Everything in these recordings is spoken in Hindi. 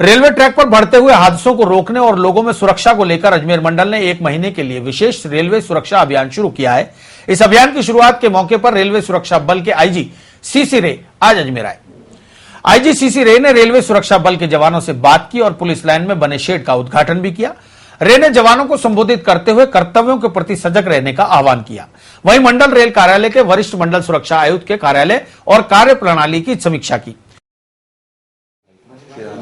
रेलवे ट्रैक पर बढ़ते हुए हादसों को रोकने और लोगों में सुरक्षा को लेकर अजमेर मंडल ने 1 महीने के लिए विशेष रेलवे सुरक्षा अभियान शुरू किया है। इस अभियान की शुरुआत के मौके पर रेलवे सुरक्षा बल के आईजी सीसी रे आज अजमेर आए। आईजी सीसी रे ने रेलवे सुरक्षा बल के जवानों से बात की और पुलिस लाइन में बने शेड का उद्घाटन भी किया। रे ने जवानों को संबोधित करते हुए कर्तव्यों के प्रति सजग रहने का आह्वान किया। वहीं मंडल रेल कार्यालय के वरिष्ठ मंडल सुरक्षा आयुक्त के कार्यालय और कार्य प्रणाली की समीक्षा की।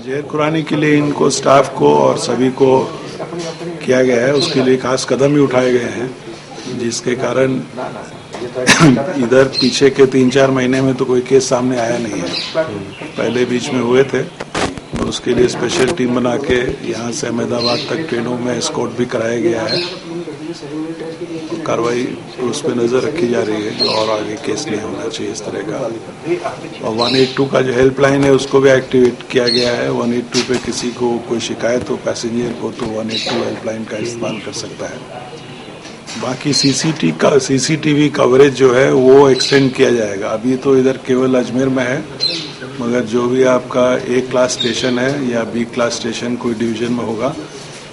जहर खुरानी के लिए इनको स्टाफ को और सभी को किया गया है, उसके लिए खास कदम भी उठाए गए हैं, जिसके कारण इधर पीछे के 3-4 महीने में तो कोई केस सामने आया नहीं है। पहले बीच में हुए थे और उसके लिए स्पेशल टीम बना के यहाँ से अहमदाबाद तक ट्रेनों में एस्कॉर्ट भी कराया गया है। कार्रवाई उस पर नजर रखी जा रही है, जो और आगे केस नहीं होना चाहिए इस तरह का। और 182 का जो हेल्पलाइन है उसको भी एक्टिवेट किया गया है। 182 पे किसी को कोई शिकायत हो पैसेंजर को तो 182 हेल्पलाइन का इस्तेमाल कर सकता है। बाकी सीसीटीवी कवरेज जो है वो एक्सटेंड किया जाएगा। अभी तो इधर केवल अजमेर में है, मगर जो भी आपका A क्लास स्टेशन है या B क्लास स्टेशन कोई डिवीजन में होगा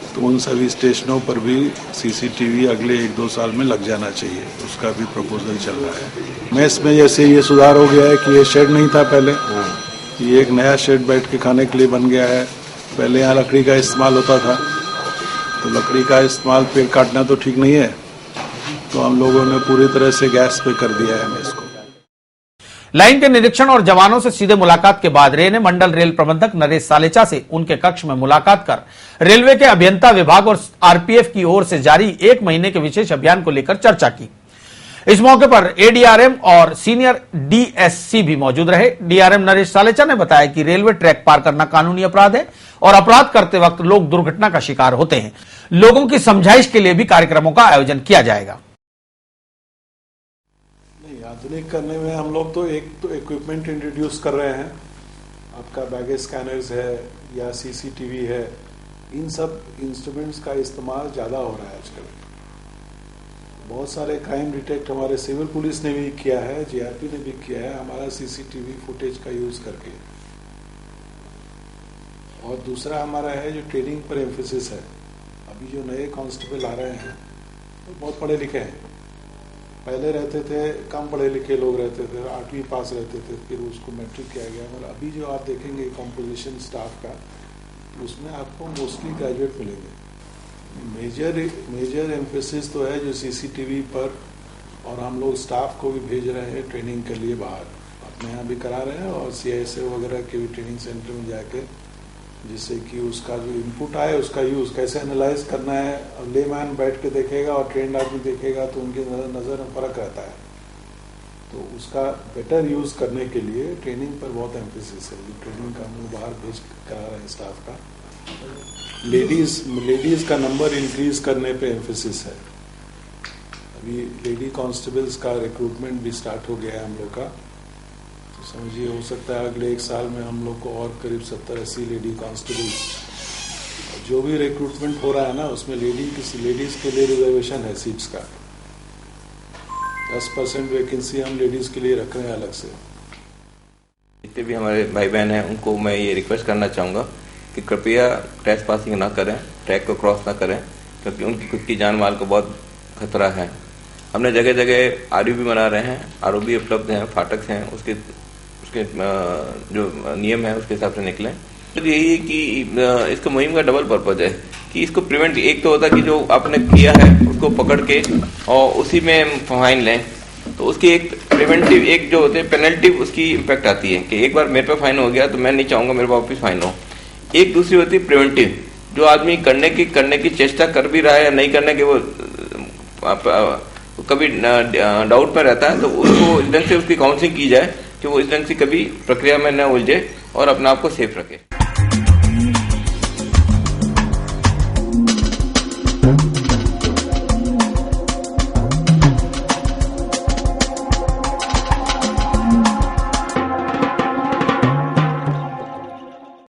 तो उन सभी स्टेशनों पर भी सीसीटीवी अगले 1-2 साल में लग जाना चाहिए। उसका भी प्रपोजल चल रहा है। मेस में जैसे ये सुधार हो गया है कि ये शेड नहीं था पहले, ये एक नया शेड बैठ के खाने के लिए बन गया है। पहले यहाँ लकड़ी का इस्तेमाल होता था, तो लकड़ी का इस्तेमाल पेड़ काटना तो ठीक नहीं है, तो हम लोगों ने पूरी तरह से गैस पे कर दिया है मेस को। लाइन के निरीक्षण और जवानों से सीधे मुलाकात के बाद रे ने मंडल रेल प्रबंधक नरेश सालेचा से उनके कक्ष में मुलाकात कर रेलवे के अभियंता विभाग और आरपीएफ की ओर से जारी 1 महीने के विशेष अभियान को लेकर चर्चा की। इस मौके पर एडीआरएम और सीनियर डीएससी भी मौजूद रहे। डीआरएम नरेश सालेचा ने बताया कि रेलवे ट्रैक पार करना कानूनी अपराध है और अपराध करते वक्त लोग दुर्घटना का शिकार होते हैं। लोगों की समझाइश के लिए भी कार्यक्रमों का आयोजन किया जाएगा। आधुनिक करने में हम लोग तो इक्विपमेंट इंट्रोड्यूस कर रहे हैं। आपका बैगेज स्कैनर्स है या सीसीटीवी है, इन सब इंस्ट्रूमेंट्स का इस्तेमाल ज़्यादा हो रहा है आजकल। बहुत सारे क्राइम डिटेक्ट हमारे सिविल पुलिस ने भी किया है, जीआरपी ने भी किया है, हमारा सीसीटीवी फुटेज का यूज करके। और दूसरा हमारा है जो ट्रेनिंग पर एम्फेसिस है। अभी जो नए कांस्टेबल आ रहे हैं वो बहुत पढ़े लिखे हैं। पहले रहते थे कम पढ़े लिखे लोग रहते थे, 8वीं पास रहते थे, फिर उसको मैट्रिक किया गया। और अभी जो आप देखेंगे कॉम्पोजिशन स्टाफ का, उसमें आपको मोस्टली ग्रेजुएट मिलेंगे। मेजर एम्फेसिस तो है जो सीसीटीवी पर, और हम लोग स्टाफ को भी भेज रहे हैं ट्रेनिंग के लिए बाहर, अपने यहाँ भी करा रहे हैं और CISA वगैरह के भी ट्रेनिंग सेंटर में जाके, जिससे कि उसका जो इनपुट आए उसका यूज कैसे एनालाइज करना है। अब लेमैन बैठ के देखेगा और ट्रेंड आदमी देखेगा तो उनकी नजर में फर्क रहता है, तो उसका बेटर यूज करने के लिए ट्रेनिंग पर बहुत एम्फेसिस है। ट्रेनिंग का हम लोग बाहर भेज करा रहे हैं स्टाफ का। लेडीज का नंबर इंक्रीज करने पे एम्फेसिस है। अभी लेडी कांस्टेबल्स का रिक्रूटमेंट भी स्टार्ट हो गया है हम लोग का। समझिए हो सकता है अगले 1 साल में हम लोग को और करीब 70-80 लेडी कांस्टेबल। जो भी रिक्रूटमेंट हो रहा है ना, उसमें लेडीज के लिए रिजर्वेशन है सीट्स का। 10% वैकेंसी हम लेडीज के लिए रख रहे हैं अलग से। जितने भी हमारे भाई बहन हैं उनको मैं ये रिक्वेस्ट करना चाहूँगा कि कृपया ट्रेस पासिंग ना करें, ट्रैक को क्रॉस ना करें, क्योंकि उनकी खुद की जान माल को बहुत खतरा है। हमने जगह जगह आरओ भी बना रहे हैं, आरओ भी उपलब्ध हैं, फाटक हैं, उसके जो नियम है उसके हिसाब से निकलें। तो यही है कि इसको मुहिम का डबल पर्पज है कि इसको प्रिवेंट, एक तो होता है कि जो आपने किया है उसको पकड़ के और उसी में फाइन लें, तो उसकी एक प्रिवेंटिव, एक जो होते हैं पेनल्टी, उसकी इम्पैक्ट आती है कि एक बार मेरे पे फाइन हो गया तो मैं नहीं चाहूंगा मेरे पे वापिस फाइन हो। एक दूसरी होती है प्रिवेंटिव, जो आदमी करने की चेष्टा कर भी रहा है या नहीं करने की, वो कभी डाउट में रहता है, तो उसको इस ढंग से उसकी काउंसलिंग की जाए कि वो इस ढंग से कभी प्रक्रिया में न उलझे और अपने आप को सेफ रखे।